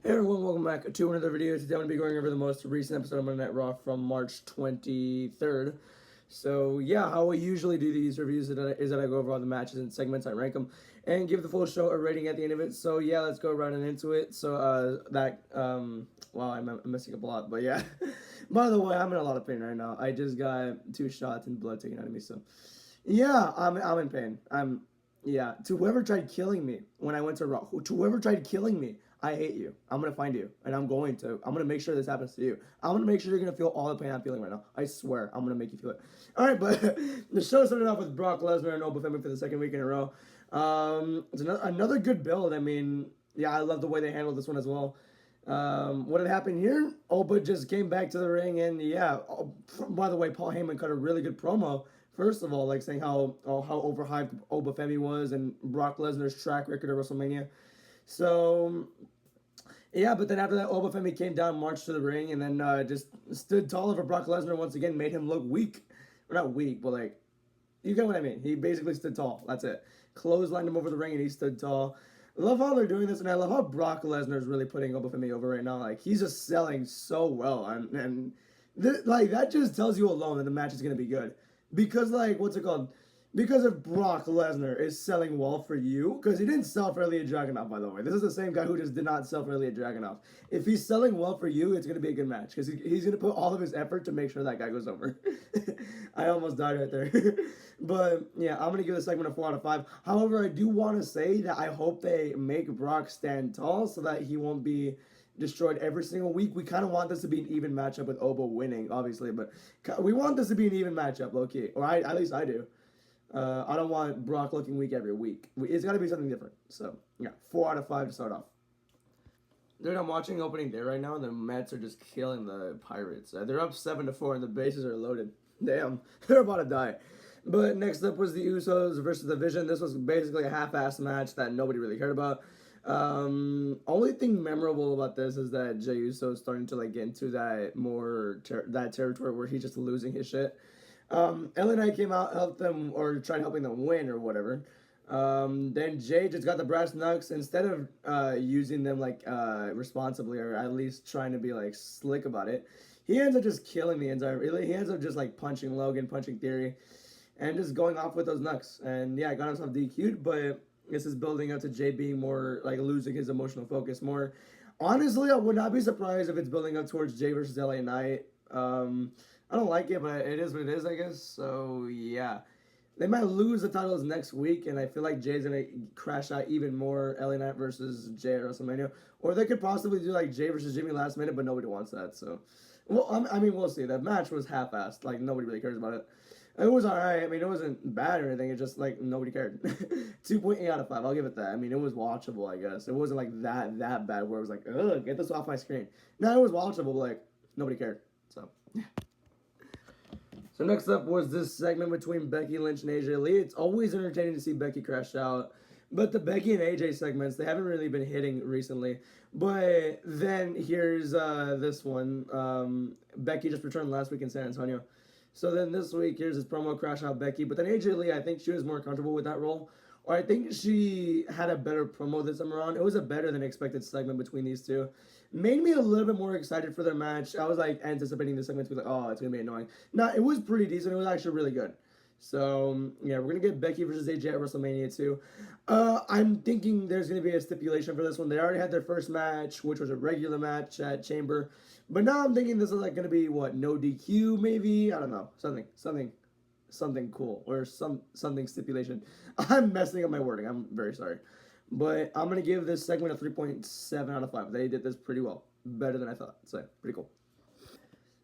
Hey everyone, welcome back to another video. Today I'm going to be going over the most recent episode of Monday Night Raw from March 23rd. So yeah, how we usually do these reviews is that I go over all the matches and segments, I rank them, and give the full show a rating at the end of it. So yeah, let's go right into it. So wow, I'm messing up a lot, but yeah. By the way, I'm in a lot of pain right now. I just got 2 shots and blood taken out of me, so yeah, I'm in pain. Yeah, to whoever tried killing me when I went to Raw, to whoever tried killing me, I hate you. I'm gonna find you, and I'm gonna make sure this happens to you. I'm gonna make sure you're gonna feel all the pain I'm feeling right now. I swear, I'm gonna make you feel it. All right, but the show started off with Brock Lesnar and Oba Femi for the second week in a row. It's another good build. I mean, yeah, I love the way they handled this one as well. What had happened here? Oba just came back to the ring, and yeah. By the way, Paul Heyman cut a really good promo. First of all, like saying how overhyped Oba Femi was and Brock Lesnar's track record at WrestleMania. So yeah, but then after that, Oba Femi came down, marched to the ring, and then just stood tall over Brock Lesnar once again, made him look weak. Or not weak, but like, you get what I mean. He basically stood tall. That's it. Clotheslined him over the ring, and he stood tall. I love how they're doing this, and I love how Brock Lesnar is really putting Oba Femi over right now. Like, he's just selling so well, and like, that just tells you alone that the match is going to be good. Because, like, what's it called? Because if Brock Lesnar is selling well for you, because he didn't sell for Ilya Dragunov, by the way. This is the same guy who just did not sell for Ilya Dragunov. If he's selling well for you, it's going to be a good match. Because he's going to put all of his effort to make sure that guy goes over. I almost died right there. But, yeah, I'm going to give this segment a 4 out of 5. However, I do want to say that I hope they make Brock stand tall so that he won't be destroyed every single week. We kind of want this to be an even matchup with Oba winning, obviously. But we want this to be an even matchup, low-key. Or at least I do. I don't want Brock looking weak every week. It's got to be something different. So, yeah, 4 out of 5 to start off. Dude, I'm watching opening day right now, and the Mets are just killing the Pirates. They're up 7-4, and the bases are loaded. Damn, they're about to die. But next up was the Usos versus the Vision. This was basically a half-assed match that nobody really cared about. Only thing memorable about this is that Jey Uso is starting to like get into that that territory where he's just losing his shit. LA Knight came out, helped them, or tried helping them win or whatever. Then Jay just got the brass knucks. Instead of using them like responsibly, or at least trying to be like slick about it, he ends up just killing the entire. He ends up just like punching Logan, punching Theory, and just going off with those knucks. And yeah, got himself DQ'd, but this is building up to Jay being more like losing his emotional focus more. Honestly, I would not be surprised if it's building up towards Jay versus LA Knight. I don't like it, but it is what it is, I guess. So, yeah. They might lose the titles next week, and I feel like Jay's going to crash out even more LA Knight versus Jay at WrestleMania. Or they could possibly do, like, Jay versus Jimmy last minute, but nobody wants that, so. Well, I mean, we'll see. That match was half-assed. Like, nobody really cares about it. It was alright. I mean, it wasn't bad or anything. It just, like, nobody cared. 2.8 out of 5. I'll give it that. I mean, it was watchable, I guess. It wasn't, like, that bad where it was like, ugh, get this off my screen. No, it was watchable, but, like, nobody cared. So, yeah. So next up was this segment between Becky Lynch and AJ Lee. It's always entertaining to see Becky crash out. But the Becky and AJ segments, they haven't really been hitting recently. But then here's this one. Becky just returned last week in San Antonio. So then this week, here's this promo crash out Becky. But then AJ Lee, I think she was more comfortable with that role. Or I think she had a better promo this time around. It was a better than expected segment between these two. Made me a little bit more excited for their match. I was like anticipating the segment to be like, oh, it's going to be annoying. No, it was pretty decent. It was actually really good. So, yeah, we're going to get Becky versus AJ at WrestleMania 2. I'm thinking there's going to be a stipulation for this one. They already had their first match, which was a regular match at Chamber. But now I'm thinking this is like going to be, what, no DQ maybe? I don't know. Something cool or something stipulation. I'm messing up my wording. I'm very sorry. But I'm going to give this segment a 3.7 out of 5. They did this pretty well. Better than I thought. So, pretty cool.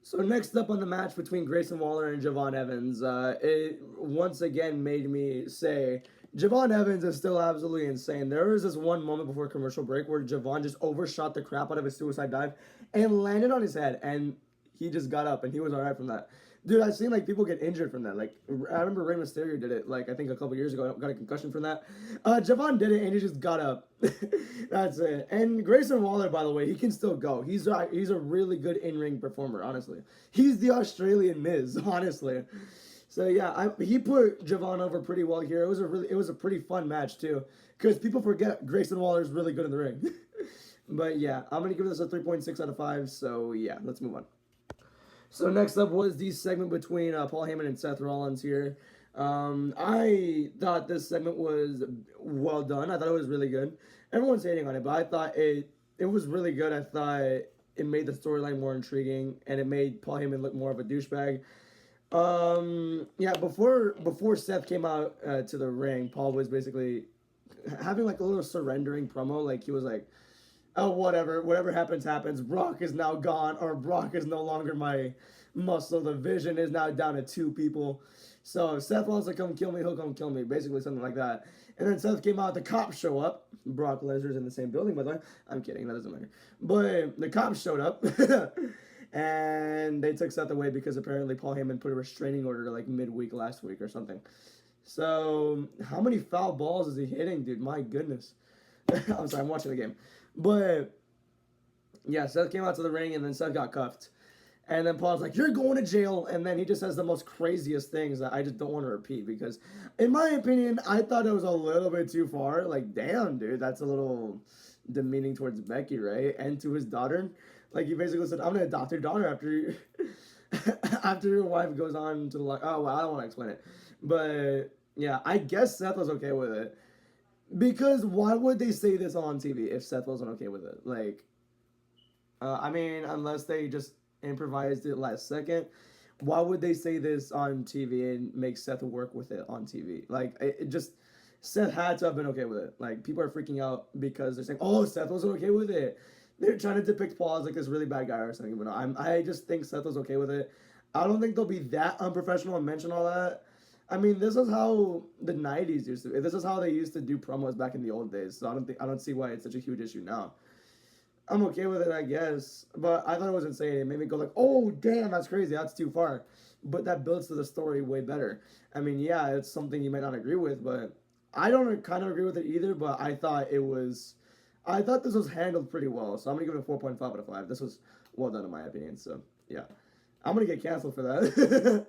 So next up on the match between Grayson Waller and Javon Evans, it once again made me say, Javon Evans is still absolutely insane. There was this one moment before commercial break where Javon just overshot the crap out of his suicide dive and landed on his head, and he just got up, and he was all right from that. Dude, I've seen, like, people get injured from that. Like, I remember Rey Mysterio did it, like, I think a couple years ago. Got a concussion from that. Javon did it, and he just got up. That's it. And Grayson Waller, by the way, he can still go. He's a really good in-ring performer, honestly. He's the Australian Miz, honestly. So, yeah, he put Javon over pretty well here. It was a pretty fun match, too. Because people forget Grayson Waller is really good in the ring. But yeah, I'm gonna give this a 3.6 out of 5. So yeah, let's move on. So next up was the segment between Paul Heyman and Seth Rollins here. I thought this segment was well done. I thought it was really good. Everyone's hating on it, but I thought it was really good. I thought it made the storyline more intriguing, and it made Paul Heyman look more of a douchebag. Yeah, before Seth came out to the ring, Paul was basically having like a little surrendering promo. Like he was like, "Oh, whatever happens, happens. Brock is now gone, or Brock is no longer my muscle. The Vision is now down to 2 people. So if Seth wants to come kill me, he'll come kill me." Basically something like that. And then Seth came out, the cops show up. Brock Lesnar's in the same building, by the way. I'm kidding, that doesn't matter. But the cops showed up. And they took Seth away because apparently Paul Heyman put a restraining order like midweek last week or something. So how many foul balls is he hitting, dude? My goodness. I'm sorry, I'm watching the game. But yeah, Seth came out to the ring and then Seth got cuffed. And then Paul's like, "You're going to jail." And then he just says the most craziest things that I just don't want to repeat because, in my opinion, I thought it was a little bit too far. Like, damn, dude, that's a little demeaning towards Becky, right? And to his daughter. Like, he basically said, "I'm going to adopt your daughter after you." After your wife goes on to, like, oh, well, I don't want to explain it. But, yeah, I guess Seth was okay with it. Because why would they say this on TV if Seth wasn't okay with it? Like, I mean, unless they just improvised it last second, why would they say this on TV and make Seth work with it on TV? Like, it just, Seth had to have been okay with it. Like, people are freaking out because they're saying, "Oh, Seth wasn't okay with it." They're trying to depict Paul as like this really bad guy or something. But no, I just think Seth was okay with it. I don't think they'll be that unprofessional and mention all that. I mean, this is how the '90s used to. This is how they used to do promos back in the old days. So I don't see why it's such a huge issue now. I'm okay with it, I guess. But I thought it was insane. It made me go like, "Oh, damn, that's crazy. That's too far." But that builds to the story way better. I mean, yeah, it's something you might not agree with, but I don't kind of agree with it either. But I thought this was handled pretty well. So I'm gonna give it a 4.5 out of 5. This was well done in my opinion. So yeah, I'm gonna get canceled for that.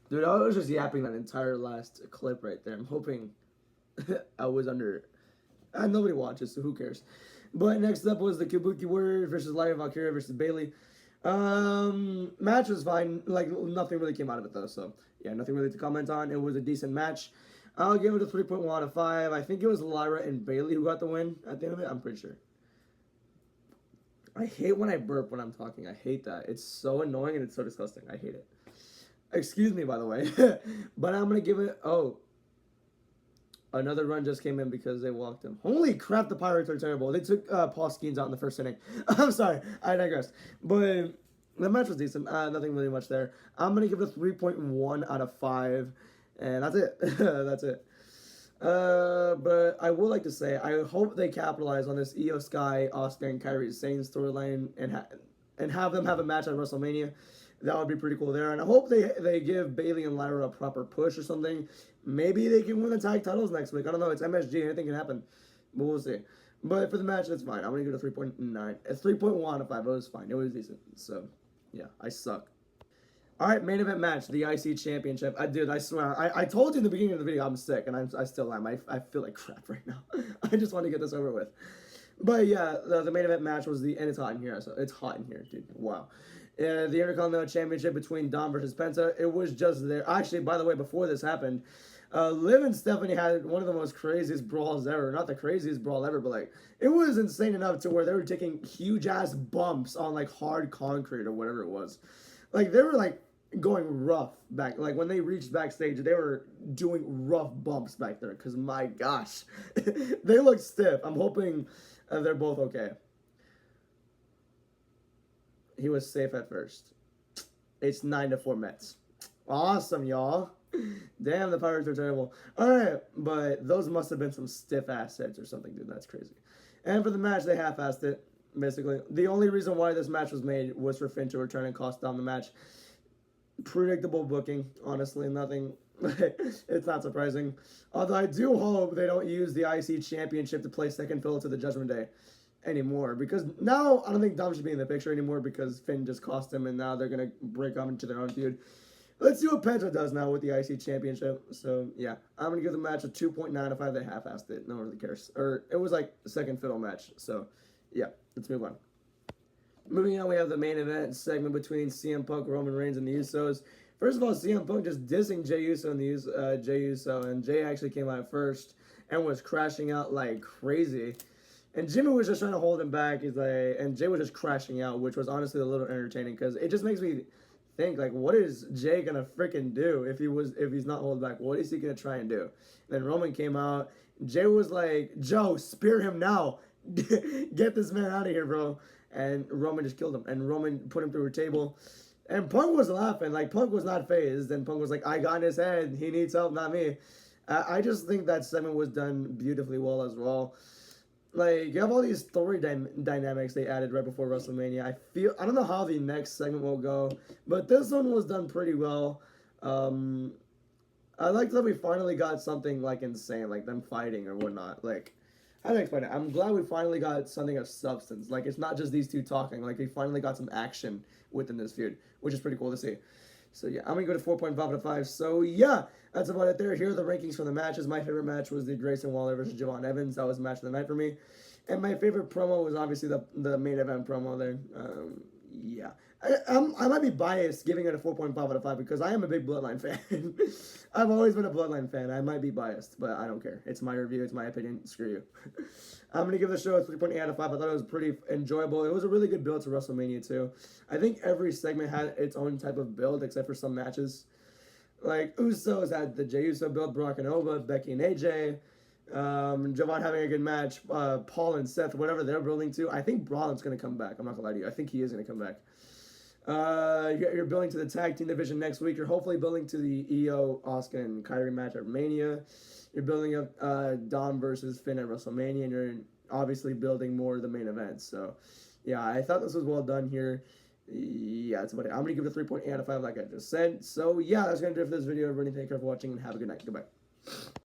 Dude, I was just yapping that entire last clip right there. I'm hoping I was under. Nobody watches, so who cares? But next up was the Kabuki Warriors versus Lyra Valkyria versus Bayley. Match was fine. Like, nothing really came out of it, though. So, yeah, nothing really to comment on. It was a decent match. I'll give it a 3.1 out of 5. I think it was Lyra and Bayley who got the win at the end of it. I'm pretty sure. I hate when I burp when I'm talking. I hate that. It's so annoying and it's so disgusting. I hate it. Excuse me, by the way. But I'm going to give it... Oh. Another run just came in because they walked him. Holy crap, the Pirates are terrible. They took Paul Skeens out in the first inning. I'm sorry, I digress. But the match was decent. Nothing really much there. I'm going to give it a 3.1 out of 5. And that's it. That's it. But I would like to say, I hope they capitalize on this Io Sky, Oscar, and Kairi Sane storyline and have them have a match at WrestleMania. That would be pretty cool there. And I hope they give Bayley and Lyra a proper push or something. Maybe they can win the tag titles next week. I don't know. It's MSG. Anything can happen. But we'll see. But for the match, it's fine. I'm going to give it a 3.9. It's 3.1 out of 5. It was fine. It was decent. So, yeah. I suck. Alright, main event match. The IC Championship. Dude, I swear. I told you in the beginning of the video I'm sick. And I still am. I feel like crap right now. I just want to get this over with. But yeah, the main event match was and it's hot in here. So it's hot in here, dude. Wow. The Intercontinental Championship between Dom versus Penta. It was just there. Actually, by the way, before this happened, Liv and Stephanie had one of the most craziest brawls ever. Not the craziest brawl ever, but like, it was insane enough to where they were taking huge ass bumps on like hard concrete or whatever it was. Like, they were like going rough back. Like, when they reached backstage, they were doing rough bumps back there. Because my gosh, they look stiff. I'm hoping they're both okay. He was safe at first. It's 9-4 Mets. Awesome, y'all. Damn, the Pirates are terrible. Alright, but those must have been some stiff ass hits or something, dude. That's crazy. And for the match, they half-assed it, basically. The only reason why this match was made was for Finn to return and cost down the match. Predictable booking, honestly. Nothing. It's not surprising. Although I do hope they don't use the IC Championship to play second fiddle to the Judgment Day anymore, because now I don't think Dom should be in the picture anymore because Finn just cost him and now they're going to break up into their own feud. Let's see what Penta does now with the IC Championship. So, yeah, I'm going to give the match a 2.9 out of 5. They half-assed it. No one really cares. Or, it was like a second fiddle match. So, Yeah, let's move on. Moving on, we have the main event segment between CM Punk, Roman Reigns, and the Usos. First of all, CM Punk just dissing Jey Uso and Jey Uso, and Jey actually came out first and was crashing out like crazy. And Jimmy was just trying to hold him back. He's like, and Jey was just crashing out, which was honestly a little entertaining because it just makes me think like, what is Jey gonna freaking do if he's not holding back? What is he gonna try and do? And then Roman came out. Jey was like, Joe, spear him now. Get this man out of here, bro. And Roman just killed him. And Roman put him through a table. And Punk was laughing. Like, Punk was not phased. And Punk was like, I got in his head. He needs help, not me. I just think that segment was done beautifully well as well. Like, you have all these story dynamics they added right before WrestleMania. I don't know how the next segment will go, but this one was done pretty well. I like that we finally got something, like, insane, like them fighting or whatnot. Like, how do I explain it? I'm glad we finally got something of substance. Like, it's not just these two talking. Like, we finally got some action within this feud, which is pretty cool to see. So, yeah, I'm going to go to 4.5 out of 5. So, yeah, that's about it there. Here are the rankings for the matches. My favorite match was the Grayson Waller versus Javon Evans. That was the match of the night for me. And my favorite promo was obviously the main event promo there. Yeah. I might be biased giving it a 4.5 out of 5 because I am a big Bloodline fan. I've always been a Bloodline fan. I might be biased, but I don't care. It's my review. It's my opinion. Screw you. I'm going to give the show a 3.8 out of 5. I thought it was pretty enjoyable. It was a really good build to WrestleMania, too. I think every segment had its own type of build, except for some matches. Like, Usos had the Jey Uso build, Brock and Ova, Becky and AJ. Javon having a good match. Paul and Seth, whatever they're building to. I think Braun's going to come back. I'm not going to lie to you. I think he is going to come back. You're building to the tag team division next week. You're hopefully building to the Io, Asuka, and Kyrie match at Mania. You're building up Dom versus Finn at WrestleMania, and you're obviously building more of the main events. So, yeah, I thought this was well done here. Yeah, that's about it. I'm going to give it a 3.8 out of 5 like I just said. So, yeah, that's going to do it for this video. Everybody, thank you for watching, and have a good night. Goodbye.